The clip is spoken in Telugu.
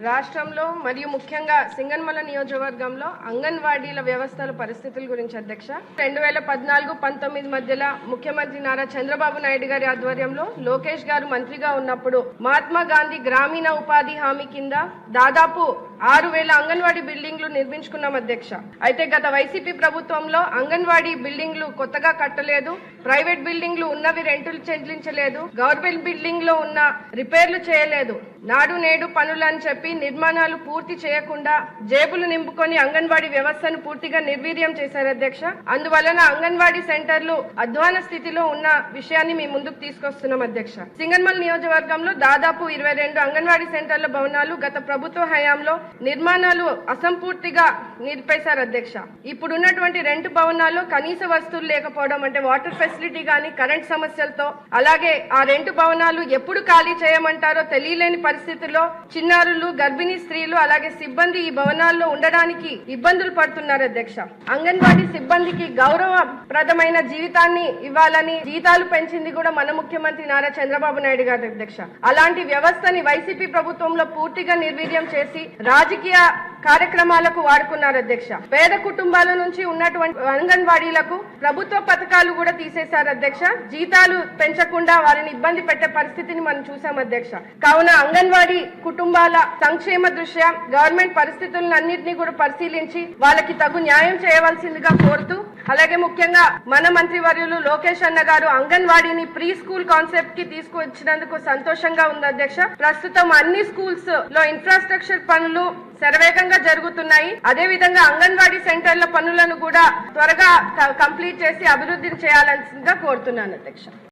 రాష్ట్రంలో మరియు ముఖ్యంగా సింగనమల నియోజకవర్గంలో అంగన్వాడీల వ్యవస్థల పరిస్థితుల గురించి అధ్యక్ష 2014-19 మధ్యలో ముఖ్యమంత్రి నారా చంద్రబాబు నాయుడు గారి ఆధ్వర్యంలో లోకేష్ గారు మంత్రిగా ఉన్నప్పుడు మహాత్మా గాంధీ గ్రామీణ ఉపాధి హామీ కింద దాదాపు 6,000 అంగన్వాడీ బిల్డింగ్లు నిర్మించుకున్నాం అధ్యక్ష. అయితే గత వైసీపీ ప్రభుత్వంలో అంగన్వాడీ బిల్డింగ్లు కొత్తగా కట్టలేదు, ప్రైవేట్ బిల్డింగ్లు ఉన్నవి రెంటులు చెల్లించలేదు, గవర్నమెంట్ బిల్డింగ్ లో ఉన్న రిపేర్లు చేయలేదు, నాడు నేడు పనులు అని చెప్పి నిర్మాణాలు పూర్తి చేయకుండా జేబులు నింపుకొని అంగన్వాడీ వ్యవస్థను పూర్తిగా నిర్వీర్యం చేశారు అధ్యక్ష. అందువలన అంగన్వాడీ సెంటర్లు అధ్వాన స్థితిలో ఉన్న విషయాన్ని మీ ముందుకు తీసుకొస్తున్నాం అధ్యక్ష. సింగనమల నియోజకవర్గంలో దాదాపు 22 అంగన్వాడీ సెంటర్ల భవనాలు గత ప్రభుత్వ హయాంలో నిర్మాణాలు అసంపూర్తిగా నిలిపేశారు అధ్యక్ష. ఇప్పుడున్నటువంటి రెంటు భవనాల్లో కనీస వస్తువులు లేకపోవడం, అంటే వాటర్ ఫెసిలిటీ గానీ కరెంట్ సమస్యలతో, అలాగే ఆ రెంటు భవనాలు ఎప్పుడు ఖాళీ చేయమంటారో తెలియలేని పరిస్థితుల్లో చిన్నారులు, గర్భిణీ స్త్రీలు, అలాగే సిబ్బంది ఈ భవనాల్లో ఉండడానికి ఇబ్బందులు పడుతున్నారు అధ్యక్ష. అంగన్వాడీ సిబ్బందికి గౌరవప్రదమైన జీవితాన్ని ఇవ్వాలని జీతాలు పెంచింది కూడా మన ముఖ్యమంత్రి నారా చంద్రబాబు నాయుడు గారు అధ్యక్ష. అలాంటి వ్యవస్థని వైసీపీ ప్రభుత్వంలో పూర్తిగా నిర్వీర్యం చేసి రాజకీయ కార్యక్రమాలకు వాడుకున్నారు అధ్యక్ష. పేద కుటుంబాల నుంచి ఉన్నటువంటి అంగన్వాడీలకు ప్రభుత్వ పథకాలు కూడా తీసేశారు అధ్యక్ష. జీతాలు పెంచకుండా వారిని ఇబ్బంది పెట్టే పరిస్థితిని మనం చూసాం అధ్యక్ష. కావున అంగన్వాడీ కుటుంబాల సంక్షేమ దృష్ట్యా గవర్నమెంట్ పరిస్థితులను అన్నింటినీ కూడా పరిశీలించి వాళ్ళకి తగు న్యాయం చేయవలసిందిగా కోరుతూ, అలాగే ముఖ్యంగా మన మంత్రివర్యులు లోకేష్ అన్న గారు అంగన్వాడీని ప్రీ స్కూల్ కాన్సెప్ట్ కి తీసుకువచ్చినందుకు సంతోషంగా ఉంది అధ్యక్ష. ప్రస్తుతం అన్ని స్కూల్స్ లో ఇన్ఫ్రాస్ట్రక్చర్ పనులు శరవేగంగా జరుగుతున్నాయి. అదే విధంగా అంగన్వాడీ సెంటర్ల పనులను కూడా త్వరగా కంప్లీట్ చేసి అభివృద్ధిని చేయాల్సిందిగా కోరుతున్నాను అధ్యక్ష.